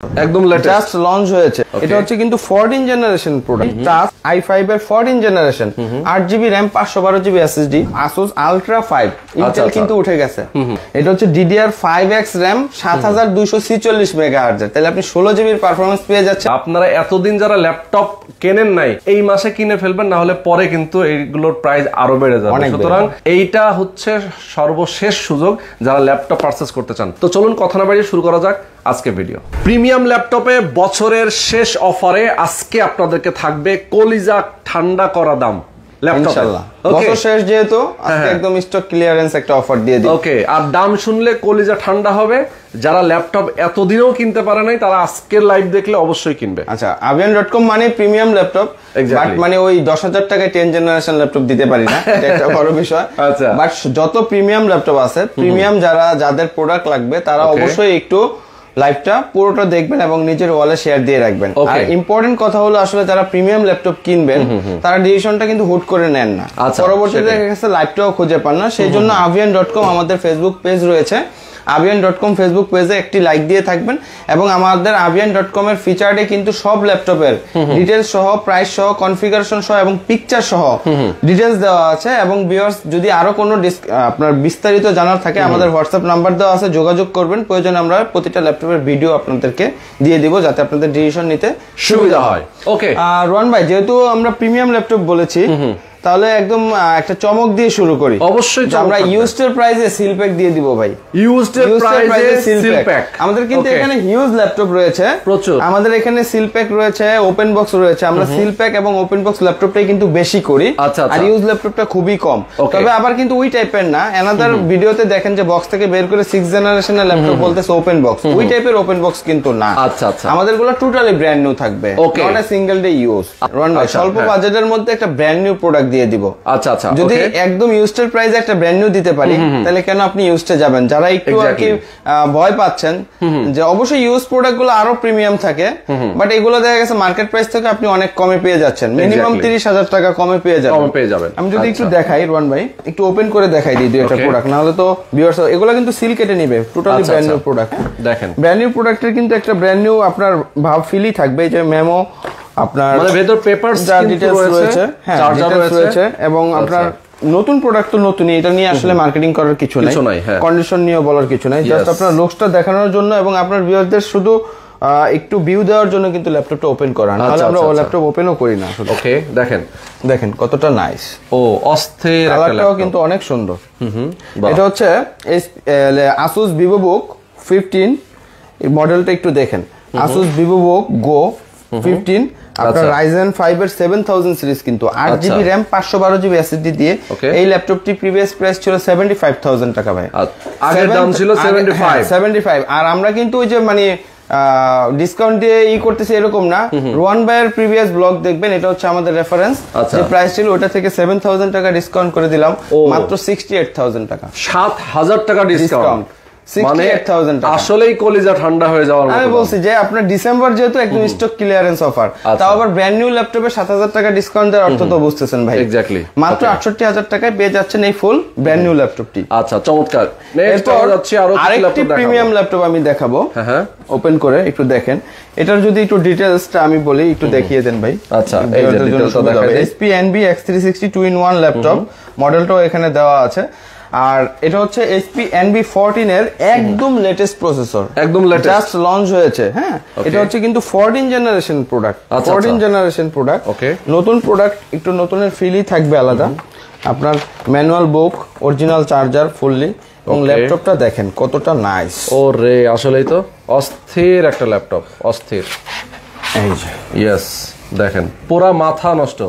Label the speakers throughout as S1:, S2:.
S1: একদম
S2: just launch হয়েছে। এটা হচ্ছে কিন্তু 14 জেনারেশন প্রোডাক্ট, টাচ i5 এর 14 generation, 8GB RAM 512GB SSD, Asus Ultra 5 Intel কিন্তু উঠে গেছে। এটা হচ্ছে DDR5X RAM 7246 মেগাহার্জ, তাহলে আপনি 16GB এর পারফরম্যান্স পেয়ে যাচ্ছেন।
S1: আপনারা এতদিন যারা ল্যাপটপ কেনেন নাই এই মাসে কিনে ফেলবেন, না হলে পরে কিন্তু এইগুলোর প্রাইস আরো বেড়ে যাবে। সুতরাং এইটা হচ্ছে সর্বশেষ সুযোগ যারা ল্যাপটপ পারচেজ করতে চান। তো চলুন কথা না বাড়িয়ে শুরু করা যাক আজকে ভিডিও। প্রিমিয়াম ল্যাপটপে বছরের শেষ অফারে আজকে আপনাদেরকে থাকবে কলিজা ঠান্ডা করা দাম
S2: ইনশাআল্লাহ। বছর শেষ যেহেতু আজকে একদম স্টক ক্লিয়ারেন্স একটা অফার দিয়ে দিই।
S1: ওকে, আর দাম শুনলে কলিজা ঠান্ডা হবে। যারা ল্যাপটপ এতদিনও কিনতে পারে নাই তারা আজকের লাইভ দেখলে অবশ্যই কিনবে।
S2: আচ্ছা, avian.com মানে প্রিমিয়াম ল্যাপটপ, বাট মানে ওই 10,000 টাকায় 10 জেনারেশন ল্যাপটপ দিতে পারি না, এটা একটা বড় বিষয়। আচ্ছা, বাট যত প্রিমিয়াম ল্যাপটপ আছে, প্রিমিয়াম যাদের প্রোডাক্ট লাগবে তারা অবশ্যই একটু লাইভটা পুরোটা দেখবেন এবং নিজের ওয়ালে শেয়ার দিয়ে রাখবেন। আর ইম্পর্টেন্ট কথা হলো আসলে যারা প্রিমিয়াম ল্যাপটপ কিনবেন তারা ডিসিশনটা কিন্তু হুট করে নেন না, পরবর্তীতে দেখা গেছে লাইভটাও খুঁজে পান না। সেই জন্য avian.com আমাদের ফেসবুক পেজ রয়েছে, avian.com ফেসবুক পেজে একটি লাইক দিয়ে থাকবেন এবং আমাদের avian.com এর ফিচারে কিন্তু সব ল্যাপটপের ডিটেইলস সহ, প্রাইস সহ, কনফিগারেশন সহ এবং পিকচার সহ ডিটেইলস দেওয়া আছে। এবং ভিউয়ার্স যদি আরো কোনো আপনার বিস্তারিত জানার থাকে আমাদের হোয়াটসঅ্যাপ নাম্বার দেওয়া আছে, যোগাযোগ করবেন। প্রয়োজনে আমরা প্রতিটা ল্যাপটপের ভিডিও আপনাদেরকে দিয়ে দিব যাতে আপনাদের ডিসিশন নিতে সুবিধা হয়।
S1: ওকে,
S2: রোহান ভাই, যেহেতু আমরা প্রিমিয়াম ল্যাপটপ বলেছি তাহলে একদম একটা চমক দিয়ে শুরু করি।
S1: অবশ্যই
S2: আমরা ইউজড এর প্রাইসে সিল প্যাক দিয়ে দিব ভাই।
S1: ইউজড এর প্রাইসে সিল প্যাক।
S2: আমাদের কিন্তু এখানে হিউজ ল্যাপটপ রয়েছে প্রচুর। আমাদের এখানে সিল প্যাক রয়েছে, ওপেন বক্স রয়েছে। আমরা সিল প্যাক এবং ওপেন বক্স ল্যাপটপটাই কিন্তু বেশি করি, আর ইউজ ল্যাপটপটা খুবই কম। তবে আবার কিন্তু ওই টাইপের না, অ্যানাদার ভিডিওতে দেখেন যে বক্স থেকে বের করে 6 জেনারেশনের ল্যাপটপ বলতেছে ওপেন বক্স, ওই টাইপের ওপেন বক্স কিন্তু না।
S1: আচ্ছা আচ্ছা,
S2: আমাদের গুলো টোটালি ব্র্যান্ড নিউ থাকবে, not a single day use. Ron ভাই, স্বল্প বাজেটের মধ্যে একটা ব্র্যান্ড নিউ প্রোডাক্ট দিয়ে দিব। আচ্ছা, যদি একদম ইউজড এর প্রাইসে একটা ব্র্যান্ড নিউ দিতে পারি তাহলে কেন আপনি ইউজড এ যাবেন? যারা একটু আর কি ভয় পাচ্ছেন যে অবশ্যই ইউজ প্রোডাক্ট গুলো আরো প্রিমিয়াম থাকে, বাট এগুলো দেখা গেছে মার্কেট প্রাইস থেকে আপনি অনেক কমে পেয়ে যাচ্ছেন, মিনিমাম 30,000 টাকা কমে পেয়ে যাবেন। আমি যদি একটু দেখাই রোহান ভাই, একটু ওপেন করে দেখাই দিই দুই একটা প্রোডাক্ট, না হলে তো ভিউয়ার্স এগুলো কিন্তু সিল কেটে নেবে। Totally brand new product. দেখেন, ব্র্যান্ড নিউ প্রোডাক্টের কিন্তু একটা ব্র্যান্ড নিউ আপনার ভাব ফিলই থাকবে, যে মেমো আপনার
S1: মানে ভেতর পেপারস ডিটেইলস রয়েছে,
S2: চার্জার রয়েছে এবং আপনার নতুন প্রোডাক্ট তো নতুনই, এটা নিয়ে আসলে মার্কেটিং করার কিছু নাই, কন্ডিশন নিয়ে বলার কিছু নাই, জাস্ট আপনার লুকসটা দেখানোর জন্য এবং আপনার ভিউয়ারদের শুধু একটু ভিউ দেওয়ার জন্য কিন্তু ল্যাপটপটা ওপেন করা, নাহলে আমরা ল্যাপটপ ওপেনও করি না আসলে।
S1: ওকে, দেখেন
S2: কতটা নাইস,
S1: ও অস্থির,
S2: কালারটাও কিন্তু অনেক সুন্দর। এটা হচ্ছে Asus VivoBook 15 এই মডেলটা, একটু দেখেন Asus VivoBook Go 15 আপনার Ryzen 5 এর 7000 সিরিজ, কিন্তু 8GB RAM 512GB SSD দিয়ে। এই ল্যাপটপটি প্রিভিয়াস প্রাইস ছিল 75,000 টাকা ভাই,
S1: আগের দাম ছিল 75।
S2: আর আমরা কিন্তু ওই যে মানে ডিসকাউন্ট দিয়ে করতেছি এরকম না। রোহান ভাইয়ের প্রিভিয়াস ব্লগ দেখবেন, এটা হচ্ছে আমাদের রেফারেন্স, যে প্রাইস ছিল ওটা থেকে 7,000 টাকা ডিসকাউন্ট করে দিলাম, মাত্র 68,000 টাকা,
S1: 7,000 টাকা ডিসকাউন্ট।
S2: 68,000 টাকা,
S1: আসলেই কলিজা ঠান্ডা হয়ে যাওয়ার মতো।
S2: আমি বলছি যে আপনার ডিসেম্বর যেহেতু একদম স্টক ক্লিয়ারেন্স অফার, তাও আবার ব্র্যান্ড নিউ ল্যাপটপে 7,000 টাকা ডিসকাউন্ট দেওয়ার অর্থ তো বুঝতেছেন ভাই।
S1: এক্স্যাক্টলি,
S2: মাত্র 68,000 টাকায় পেয়ে যাচ্ছেন এই ফুল ব্র্যান্ড নিউ ল্যাপটপটি।
S1: আচ্ছা, চমৎকার। নেক্সট যাচ্ছে
S2: আরেকটি প্রিমিয়াম ল্যাপটপ আমি দেখাবো, ওপেন করে একটু দেখেন। এটার যদি একটু ডিটেইলসটা আমি বলি, একটু দেখিয়ে দেন ভাই।
S1: আচ্ছা, এই যে ডিটেইলসটা দেখাই দেই।
S2: HP NB X360 2-in-1 laptop, মডেলটাও এখানে দেওয়া আছে। আর এটা হচ্ছে HP NB14 এর একদম লেটেস্ট প্রসেসর, একদম লেটেস্ট, জাস্ট লঞ্চ হয়েছে। হ্যাঁ, এটা হচ্ছে কিন্তু 14 জেনারেশন প্রোডাক্ট, 14 জেনারেশন প্রোডাক্ট, নতুন প্রোডাক্ট, একটু নতুনের ফিলই থাকবে আলাদা। আপনার ম্যানুয়াল বুক, অরিজিনাল চার্জার ফুললি, এবং ল্যাপটপটা দেখেন কতটা নাইস।
S1: ওরে, আসলেই তো অস্থির একটা ল্যাপটপ, অস্থির।
S2: এই যে
S1: ইয়েস, দেখেন পুরা মাথা নষ্ট,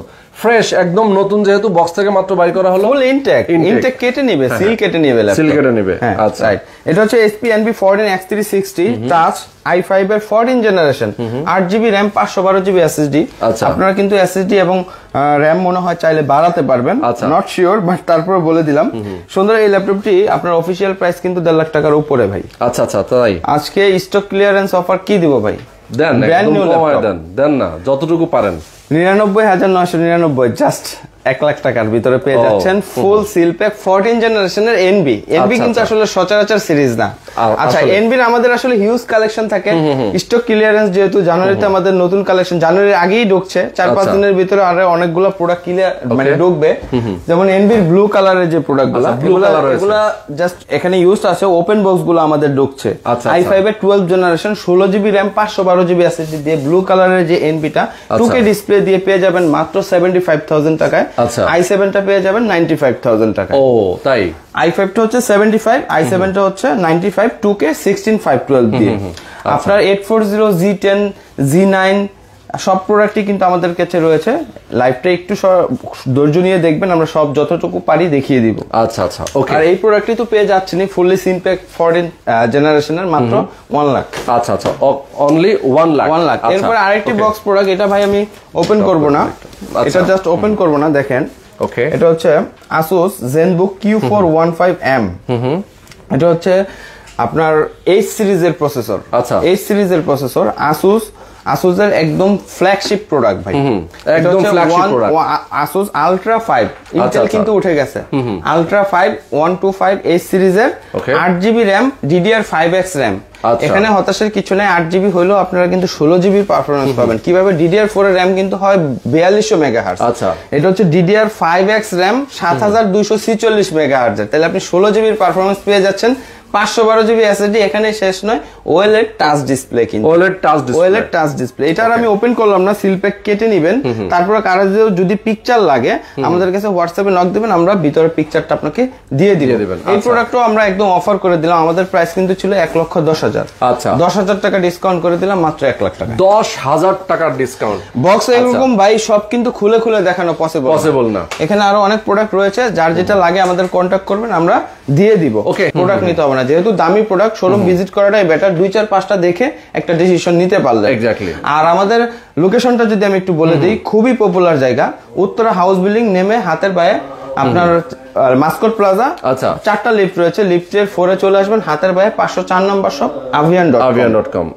S1: ফ্রেশ একদম নতুন, যেহেতু বক্স থেকে মাত্র বাইর করা হলো।
S2: ফুল ইনটেক কেটে নেবে, সিল কেটে নেবে,
S1: সিল কেটে নেবে।
S2: আচ্ছা, এটা হচ্ছে HP NB14 X360 touch i5 এর 14 generation, 8GB RAM 512GB SSD। আপনারা কিন্তু SSD এবং RAM মনে হয় চাইলে বাড়াতে পারবেন, নট শিওর, বাট তারপরে বলে দিলাম। সুন্দর এই ল্যাপটপটি আপনার অফিশিয়াল প্রাইস কিন্তু 1.5 লাখ টাকার উপরে ভাই।
S1: আচ্ছা আচ্ছা, তাই
S2: আজকে স্টক ক্লিয়ারেন্স অফার কি দিব ভাই?
S1: দেন, ব্র্যান্ড নিউ ল্যাপটপ দেন না, যতটুকু পারেন।
S2: 99,999 জাস্ট 1 লাখ টাকার ভিতরে পেয়ে যাচ্ছেন ফুল সিল প্যাক 14 জেনারেশনের এনবি কিন্তু আসলে সচরাচর সিরিজ না। আচ্ছা, এনবির আমাদের আসলে হিউজ কালেকশন থাকে, স্টক ক্লিয়ারেন্স যেহেতু জানুয়ারিতে আমাদের নতুন কালেকশন জানুয়ারির আগেই ঢুকছে, 4-5 দিনের ভিতরে আরো অনেকগুলো প্রোডাক্ট ক্লিয়ার মানে ঢুকবে। যেমন এনবির ব্লু কালারের যে প্রোডাক্টগুলো এগুলো জাস্ট এখানে ইউজ আছে, ওপেন বক্স গুলো আমাদের ঢুকছে। i5 এর 12 generation 16 GB RAM 512 GB SSD দিয়ে ব্লু কালারের যে এনবিটা 2K ডিসপ্লে দিয়ে পেয়ে যাবেন মাত্র 75,000 টাকায়। i7 টা পেয়ে যাবেন 95,000 টাকায়।
S1: ও তাই,
S2: i5 টা হচ্ছে 75, i7 টা হচ্ছে 95 2K 16/512 দিয়ে। আপনার 840 G10 G9 সব প্রোডাক্টই কিন্তু আমাদের কাছে রয়েছে। লাইভটা একটু ধৈর্য নিয়ে দেখবেন, আমরা সব যতটুকু পারি দেখিয়ে দিব।
S1: আচ্ছা আচ্ছা, ওকে।
S2: আর এই প্রোডাক্টই তো পেয়ে যাচ্ছেন ফুললি সিমপ্যাক 14 জেনারেশনের মাত্র 1 লাখ।
S1: আচ্ছা আচ্ছা, অনলি 1 লাখ।
S2: 1 লাখ। এরপর আরেকটি বক্স প্রোডাক্ট, এটা ভাই আমি ওপেন করব না, এটা জাস্ট ওপেন করব না, দেখেন।
S1: ওকে,
S2: এটা হচ্ছে Asus ZenBook Q415M। এটা হচ্ছে আপনার H সিরিজের প্রসেসর।
S1: আচ্ছা,
S2: H সিরিজের প্রসেসর Asus এর একদম ফ্ল্যাগশিপ প্রোডাক্ট ভাই,
S1: একদম flagship product.
S2: Asus Ultra 5 Intel কিন্তু উঠে গেছে। Ultra 5 125 H সিরিজের 8GB RAM DDR5X RAM। এখানে হতাশার কিছু নাই, 8GB হইলেও আপনারা কিন্তু 16GB পারফরম্যান্স পাবেন। কিভাবে DDR4 এর RAM কিন্তু হয় 4200 মেগাহার্টজ। আচ্ছা, এটা হচ্ছে DDR5X RAM 7246 মেগাহার্টজ। তাহলে আপনি 16GB পারফরম্যান্স পেয়ে যাচ্ছেন, 512GB এসএসডি। এখানে শেষ নয়, OLED টাচ ডিসপ্লে, কিন্তু OLED টাচ ডিসপ্লে। এটা আমি ওপেন করলাম না, সিল প্যাক কেটে নেবেন। তারপর কারো যদি পিকচার লাগে আমাদের কাছে হোয়াটসঅ্যাপে নক দিবেন, আমরা ভিতরে পিকচারটা আপনাকে দিয়ে দিব। এই প্রোডাক্টও আমরা একদম অফার করে দিলাম। আমাদের প্রাইস কিন্তু ছিল 1,10,000। আচ্ছা, 10,000 টাকা ডিসকাউন্ট করে দিলাম মাত্র 1 লাখ টাকা।
S1: 10,000 টাকার ডিসকাউন্ট।
S2: বক্স এরকম ভাই সব কিন্তু খুলে খুলে দেখানো পসিবল না। এখানে আরো অনেক প্রোডাক্ট রয়েছে, যার যেটা লাগে আমাদের কন্ট্যাক্ট করবেন, আমরা দিয়ে দিব।
S1: ওকে,
S2: প্রোডাক্ট নিতে হবে না, যেহেতু দামি প্রোডাক্ট শোরুম ভিজিট করাটাই বেটার, 2-4-5টা দেখে একটা ডিসিশন নিতে পারলে।
S1: এক্স্যাক্টলি।
S2: আর আমাদের লোকেশনটা যদি আমি একটু বলে দিই, খুবই পপুলার জায়গা, উত্তরা হাউস বিল্ডিং নেমে হাতের পায়ে আপনার মাস্কট প্লাজা। আচ্ছা, 4টা লিফট রয়েছে, লিফটের 4 এ চলে আসবেন, হাতের পায়ে 504 নম্বর শপ avian.com।